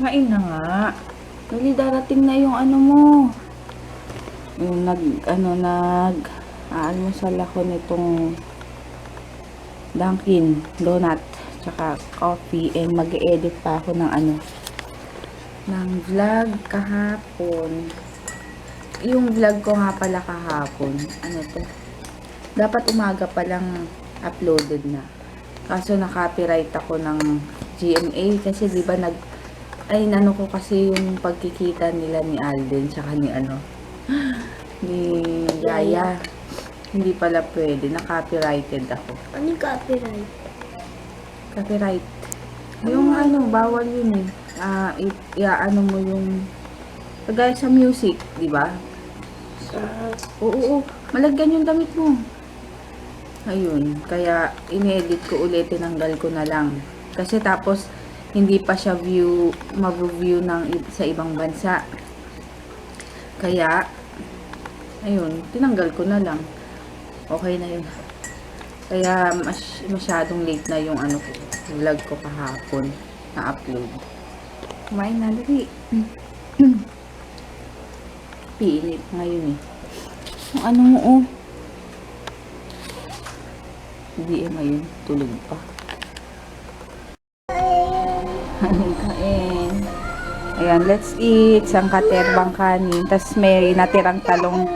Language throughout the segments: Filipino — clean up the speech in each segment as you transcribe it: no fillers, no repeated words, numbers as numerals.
Kain na nga. Dali, darating na yung ano mo. Yung aalmusal ako nitong Dunkin Donut tsaka coffee, and mag-edit pa ako ng vlog kahapon. Yung vlog ko nga pala kahapon, dapat umaga pa lang uploaded na, kaso na-copyright ako ng GMA kasi di ba nano ko kasi yung pagkikita nila ni Alden tsaka ni ni Yaya. Hindi pala pwede, na-copyrighted ako. Ano yung copyright? Copyright. Yung bawal yun eh. Mo yung kagaya sa music, di ba? Oo. Malagyan yung damit mo. Ayun, kaya in-edit ko ulit, tinanggal ko na lang. Kasi tapos hindi pa siya ma-view sa ibang bansa. Kaya ayun, tinanggal ko na lang. Okay na yun. Kaya masyadong late na yung vlog ko kahapon na upload. Kumain na, dali. Piinit ngayon eh. Yung mo hindi ngayon, tulog pa. Kain. Ayan, let's eat. Sangkaterbang kanin. Tapos may natirang talong.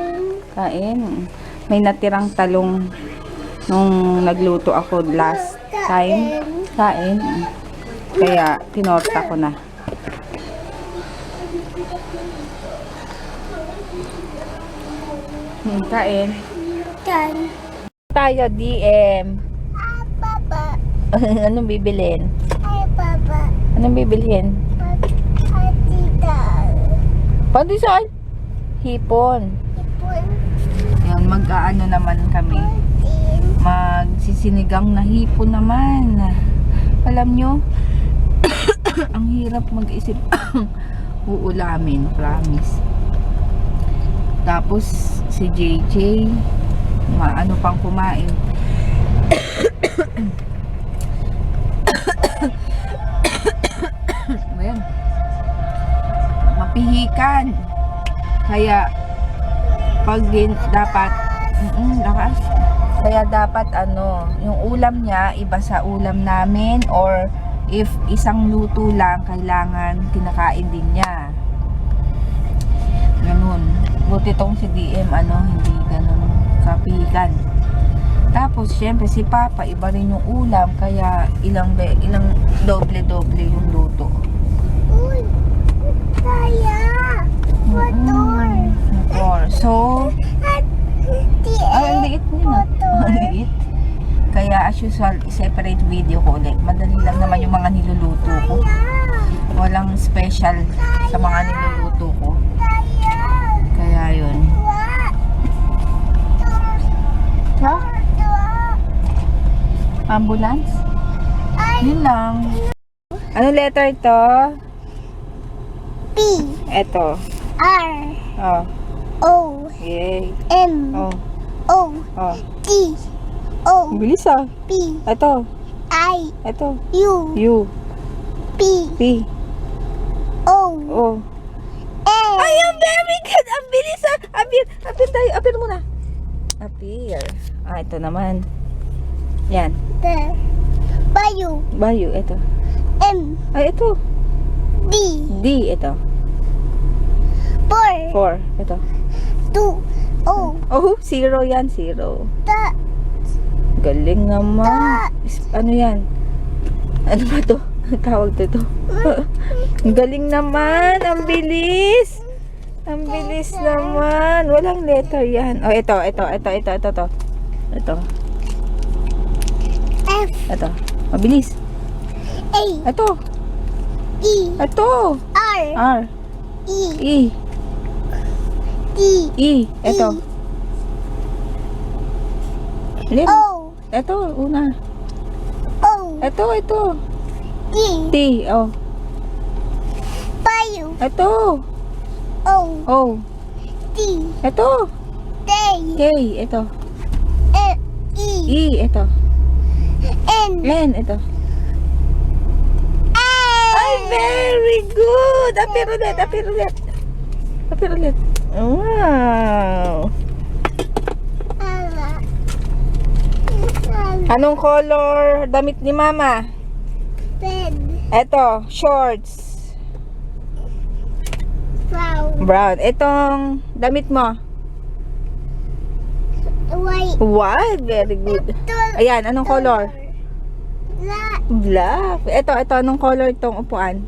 Kain. May natirang talong nung nagluto ako last time. Kain. Kaya tinorta ko na. Kain. Kan. Tayo DM. Papa. Anong bibilhin? Ay, Papa. Anong bibilhin? Ay, tita. Pandesal. Hipon. Ipon. Ayan, naman kami. Magsisinigang na hipon naman. Alam nyo, ang hirap mag-isip uulamin, promise. Tapos si JJ pang kumain. Ayan, mapihikan. Kaya pag dapat lakas. Kaya dapat yung ulam niya iba sa ulam namin, or if isang luto lang, kailangan kinakain din niya. Ganun. Buti tong si DM hindi ganun kapihikan. Tapos syempre si Papa iba rin yung ulam, kaya ilang doble yung luto. Uy. Kaya. Motor. Motor. So, ang liit niya na. Ang liit. Kaya as usual, separate video ko ulit. Madali lang naman yung mga niluluto ko. Walang special sa mga niluluto ko. Kaya yun. Ha? Ambulance? Yun lang. Ano letter ito? P. Ito. R. Oh. O. Yay. M. Oh. O. Oh. T. O. Bilis ah. P. Ito. I. Ito. U. U. P. P. O. O. A. Ay, ang very good. Ang bilis ah. Appear tayo. Appear muna. Appear. Ito naman. Yan. The. Bayu. Bayo. Ito. M. Ay, ito. D. D. Ito. 4. 4. Ito. 2. O. Oh, 0 yan. 0. The. Galing naman. Ano yan? Ano ba to? Tawag to. Ang galing naman. Ang bilis. Ang bilis naman. Walang letter yan. Oh, ito. Ito. F. Ito. Mabilis. A. Ito. E. Ito. R. R. E. E. D. E. Ito. Lim. O. Ito. Una. O. Ito. D. T. Oh. Bayu. Ito. O. O. D. Ito. K. K. Ito. E. E. E. Ito. N. N. Ito. A. Very good! Apir ulit, apir ulit. Apir ulit. Wow! Ala. Ala. Anong color damit ni Mama? Red. Eto, shorts. Brown. Brown. Etong damit mo? White. White. Very good. Ayan, anong color? Black. Black. Ito, anong color itong upuan?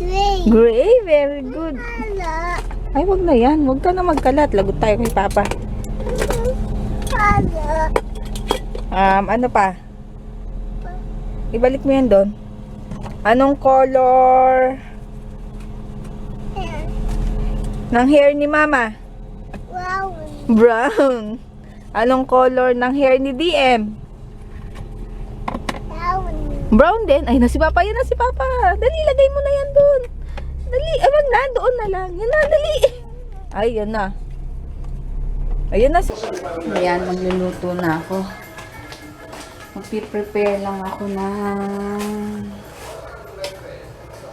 Gray. Gray. Very good. Ala. Ay, wag na yan. Wag ka na magkalat. Lagot tayo kay Papa. Ala. Ano pa? Ibalik mo yan doon. Anong color ng hair ni Mama? Brown. Brown. Anong color ng hair ni DM? Brown. Brown din. Ay, na si Papa. Yan na si Papa. Dali, lagay mo na yan doon. Dali. Ay, wag na. Doon na lang. Yan na, dali. Ay, yan na. Ayan na. Ayan, magluluto na ako. Magpiprepare lang ako ng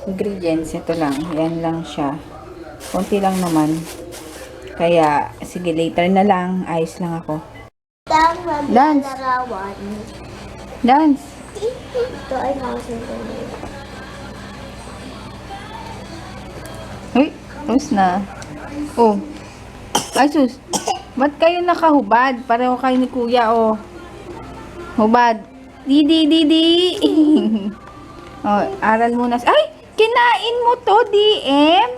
ingredients. Ito lang. Yan lang siya. Konti lang naman. Kaya, sige, later na lang. Ayos lang ako. Dance. Larawan. Dance. Ito ay housing ko. Uy, tapos na. Oh. Ay, sus. Ba't kayo nakahubad? Pareho kayo ni Kuya, oh. Hubad. Di. Oh, aral muna. Ay, kinain mo to, DM.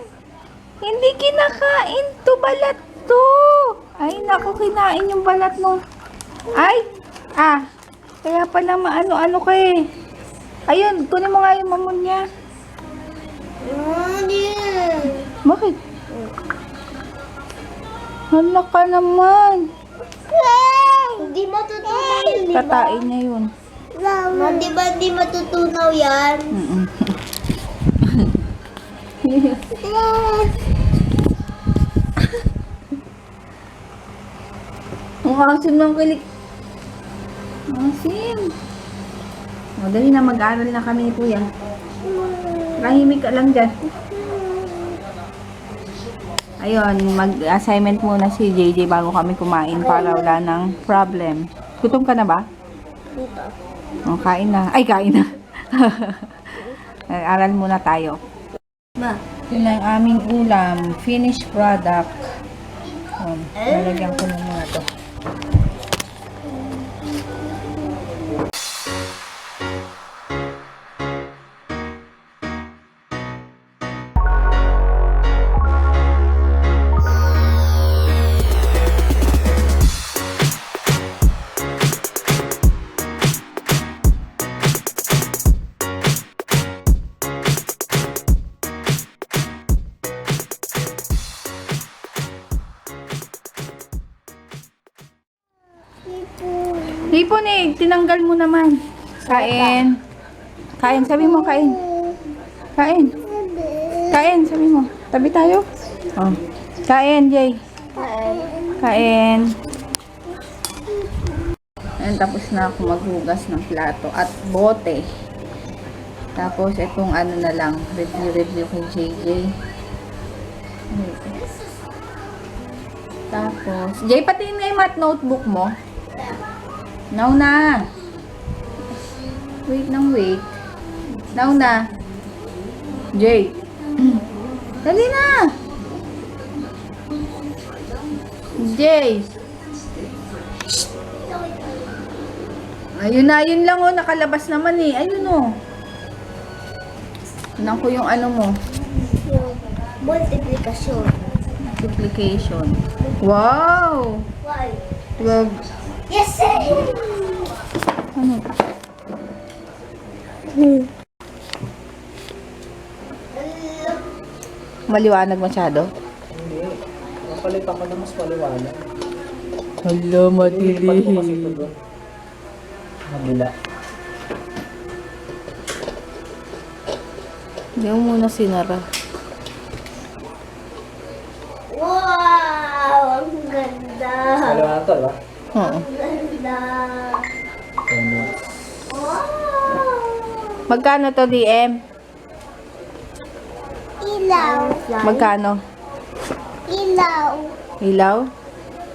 Hindi kinakain to, balat to. Ay, naku, kinain yung balat mo. Ay, kaya pala maano-ano ka eh. Ayun, kunin mo nga yung mamon niya. Bakit? Hala ka naman. Hindi matutunaw yun, di ba? Katain niya yun. Di ba hindi matutunaw yan? Mm-mm. Ang asim ng kilik. Asim. O, dali na, mag-aaral na kami ni Kuya. Rahimik ka lang dyan. Ayun, mag-assignment muna si JJ bago kami kumain para wala ng problem. Gutom ka na ba? Dito. O, kain na. Ay, kain na. Aral muna tayo. Ma. Yun ang aming ulam. Finished product. Lalagyan ko na muna to. Hipon eh, tinanggal mo naman. Kain. Kain, sabi mo, kain. Kain. Kain, sabi mo. Tabi tayo. Oh. Kain, Jay. Kain. Ayan, tapos na ako maghugas ng plato at bote. Tapos, itong ano na lang, review kay JJ. Tapos, Jay, patingin nga yung math notebook mo. Now na. Wait nang wait. Now na. Jay. Dali na. Jay. Ayun na, yun lang oh. Nakalabas naman eh. Ayun oh. Tignan ko yung ano mo. Multiplication. Multiplication. Wow! Why? 12. Yes, sir! Ano? Maliwanag masyado? Hindi. Napalitan ko na mas maliwanag. Hala, Nililipat ko kasi ito doon. Nabila. Hindi mo muna sinara. Wow! Ang ganda! Maliwanag to, diba? Oo. Ang ganda! Ano? Wow! Magkano to, DM? Ilaw. Magkano? Ilaw. Ilaw?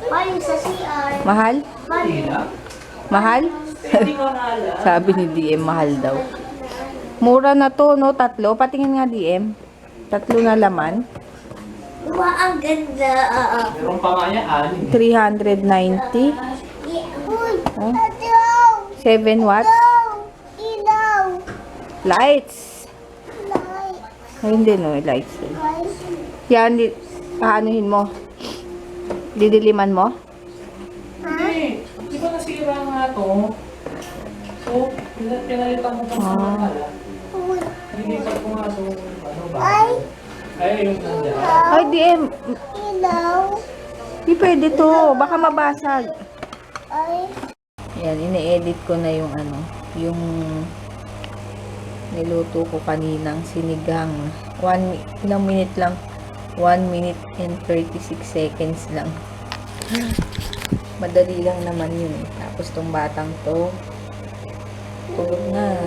Ay, sa CR. Mahal? Hila? Mahal? Hindi ko naalala. Sabi ni DM, mahal daw. Mura na to, no? Tatlo. Patingin nga, DM. Tatlo na laman. Wow, ang ganda. Meron pa nga yan. 390. Uy, Oh. ilaw. 7 watts. Ilaw. Lights. Light. Ay, hindi, no? Lights. Light. Yan, aanuhin mo. Didiliman mo? Hindi. Di ba nasira nga to? So, pinalitan mo pa sa mga pala. Uy. Nilipat ko nga so, ano ba? Ay, Ay, yung nandiyan. Ay, DM. ilaw. Di pwede to. Baka mabasag. Ay, Yan, ine-edit ko na yung ano, yung niluto ko kaninang sinigang. Ilang minute lang? 1 minute and 36 seconds lang. Madali lang naman yun. Tapos tong batang to, tulog na.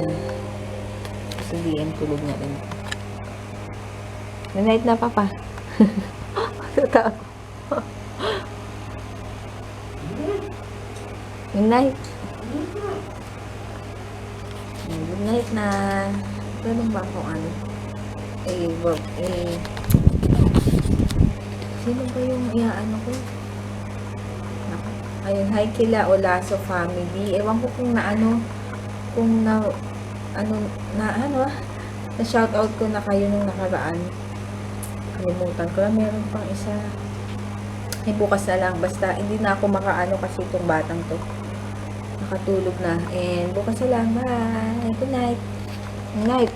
Si DM tulog na rin. Good night na, Papa. Totoo. Good night. Good night na. Ganun ba kung ano? Sino ba yung iaano ko? Ayun, hi kila Olaso family. Ewan ko kung na shoutout ko na kayo nung nakaraan. Kalimutan ko na, meron pang isa. Bukas na lang. Basta, hindi na ako makaano kasi itong batang to. Nakatulog na. And, bukas na lang. Bye! Good night! Good night!